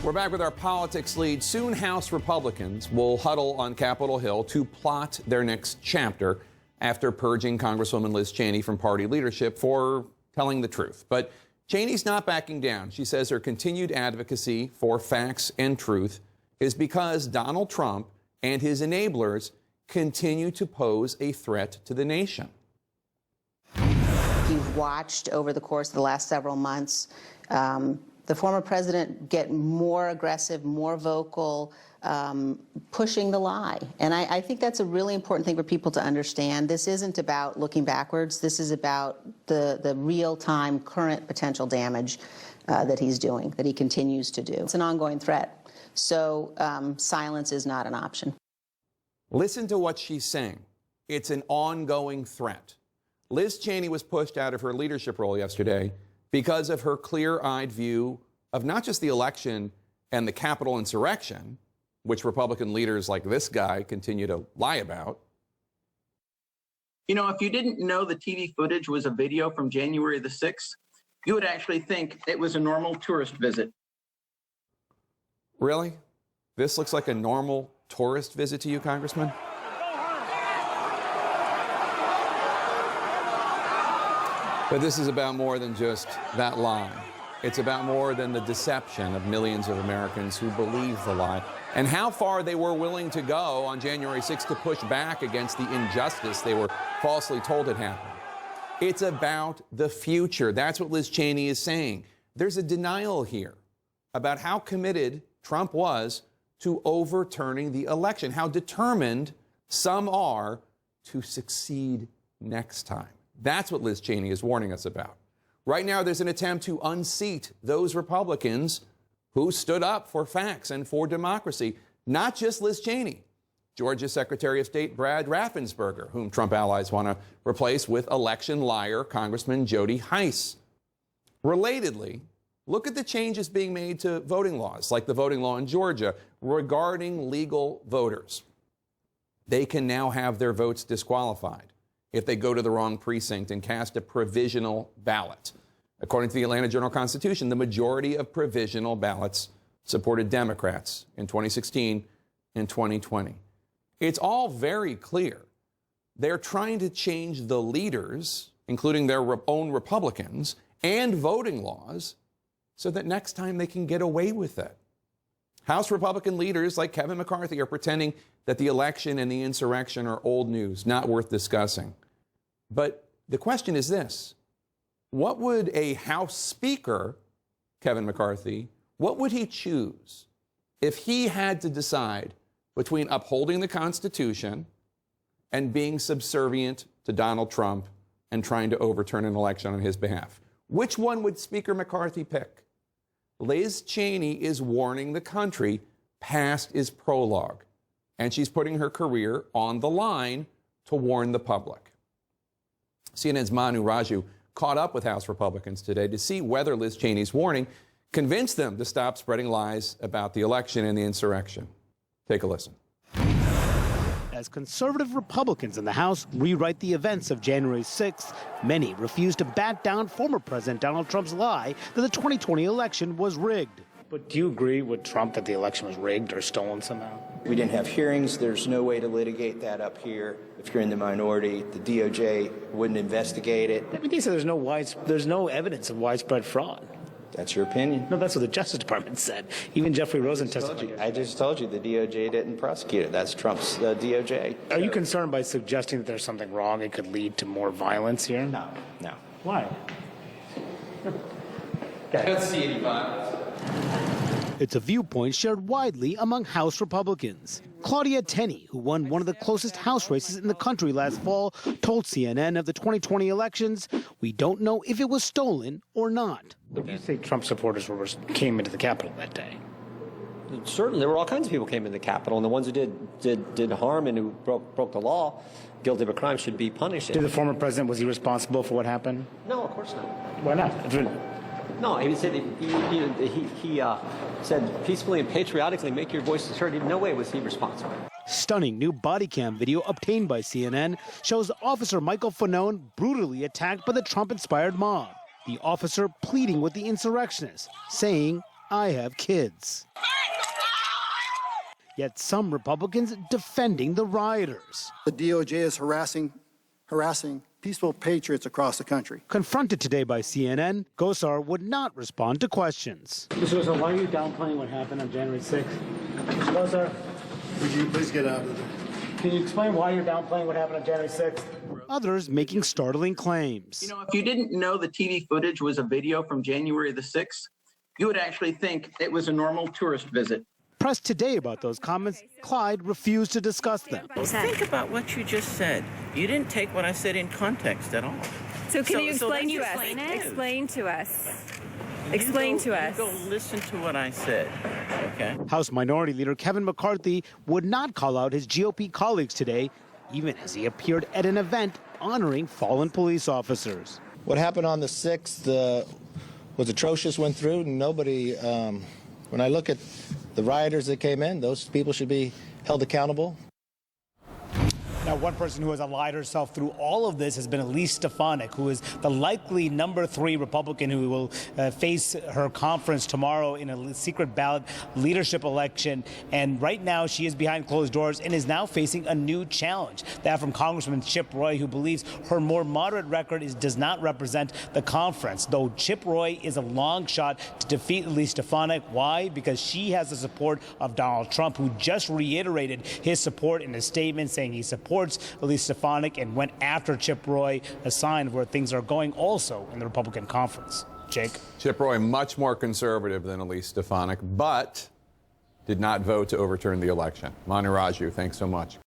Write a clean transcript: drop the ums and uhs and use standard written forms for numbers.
We're back with our politics lead. Soon, House Republicans will huddle on Capitol Hill to plot their next chapter after purging Congresswoman Liz Cheney from party leadership for telling the truth. But Cheney's not backing down. She says her continued advocacy for facts and truth is because Donald Trump and his enablers continue to pose a threat to the nation. You've watched over the course of the last several months the former president get more aggressive, more vocal, pushing the lie. And I think that's a really important thing for people to understand. This isn't about looking backwards. This is about the real-time, current potential damage that he's doing, that he continues to do. It's an ongoing threat. So silence is not an option. Listen to what she's saying. It's an ongoing threat. Liz Cheney was pushed out of her leadership role yesterday because of her clear-eyed view of not just the election and the Capitol insurrection, which Republican leaders like this guy continue to lie about. You know, if you didn't know the TV footage was a video from January the 6th, you would actually think it was a normal tourist visit. Really? This looks like a normal tourist visit to you, Congressman? But this is about more than just that lie. It's about more than the deception of millions of Americans who believe the lie and how far they were willing to go on January 6th to push back against the injustice they were falsely told had happened. It's about the future. That's what Liz Cheney is saying. There's a denial here about how committed Trump was to overturning the election, how determined some are to succeed next time. That's what Liz Cheney is warning us about. Right now, there's an attempt to unseat those Republicans who stood up for facts and for democracy, not just Liz Cheney. Georgia's Secretary of State Brad Raffensperger, whom Trump allies want to replace with election liar Congressman Jody Hice. Relatedly, look at the changes being made to voting laws, like the voting law in Georgia regarding legal voters. They can now have their votes disqualified if they go to the wrong precinct and cast a provisional ballot. According to the Atlanta Journal-Constitution, the majority of provisional ballots supported Democrats in 2016 and 2020. It's all very clear. They're trying to change the leaders, including their own Republicans, and voting laws so that next time they can get away with it. House Republican leaders like Kevin McCarthy are pretending that the election and the insurrection are old news, not worth discussing. But the question is this: what would a House Speaker, Kevin McCarthy, what would he choose if he had to decide between upholding the Constitution and being subservient to Donald Trump and trying to overturn an election on his behalf? Which one would Speaker McCarthy pick? Liz Cheney is warning the country past is prologue, and she's putting her career on the line to warn the public. CNN's Manu Raju caught up with House Republicans today to see whether Liz Cheney's warning convinced them to stop spreading lies about the election and the insurrection. Take a listen. As conservative Republicans in the House rewrite the events of January 6th, many refuse to bat down former President Donald Trump's lie that the 2020 election was rigged. But do you agree with Trump that the election was rigged or stolen somehow? We didn't have hearings. There's no way to litigate that up here. If you're in the minority, the DOJ wouldn't investigate it. I mean, he said there's no evidence of widespread fraud. That's your opinion. No, that's what the Justice Department said. Even Jeffrey Rosen testified. I just told you the DOJ didn't prosecute it. That's Trump's DOJ. Are you concerned by suggesting that there's something wrong? It could lead to more violence here? No. Why? I don't see any violence. It's a viewpoint shared widely among House Republicans. Claudia Tenney, who won one of the closest House races in the country last fall, told CNN of the 2020 elections, "We don't know if it was stolen or not." But you say Trump supporters came into the Capitol that day. Certainly, there were all kinds of people who came into the Capitol, and the ones who did harm and who broke the law, guilty of a crime, should be punished. Did the former president, was he responsible for what happened? No, of course not. Why not? No, he said he said peacefully and patriotically make your voices heard. No way was he responsible. Stunning new body cam video obtained by CNN shows Officer Michael Fanone brutally attacked by the Trump-inspired mob. The officer pleading with the insurrectionists, saying, I have kids. Yet some Republicans defending the rioters. The DOJ is harassing peaceful patriots across the country. Confronted today by CNN, Gosar would not respond to questions. Mr. Gosar, why are you downplaying what happened on January 6th? Mr. Gosar, Would you please get out of there? can you explain why you're downplaying what happened on January 6th? Others making startling claims. You know, if you didn't know the TV footage was a video from January the 6th, you would actually think it was a normal tourist visit. Pressed today about those comments, Clyde refused to discuss them. Think about what you just said. You didn't take what I said in context at all. So can you explain that's to us? just fake news. Explain to us. Explain to us. You go listen to what I said, okay? House Minority Leader Kevin McCarthy would not call out his GOP colleagues today, even as he appeared at an event honoring fallen police officers. What happened on the 6th was atrocious, went through, and nobody, when I look at the rioters that came in, those people should be held accountable. Now, one person who has allied herself through all of this has been Elise Stefanik, who is the likely number 3 Republican who will face her conference tomorrow in a secret ballot leadership election. And right now, she is behind closed doors and is now facing a new challenge. That from Congressman Chip Roy, who believes her more moderate record does not represent the conference. Though Chip Roy is a long shot to defeat Elise Stefanik. Why? Because she has the support of Donald Trump, who just reiterated his support in a statement saying he supports Elise Stefanik and went after Chip Roy, a sign of where things are going also in the Republican conference. Jake? Chip Roy, much more conservative than Elise Stefanik, but did not vote to overturn the election. Manu Raju, thanks so much.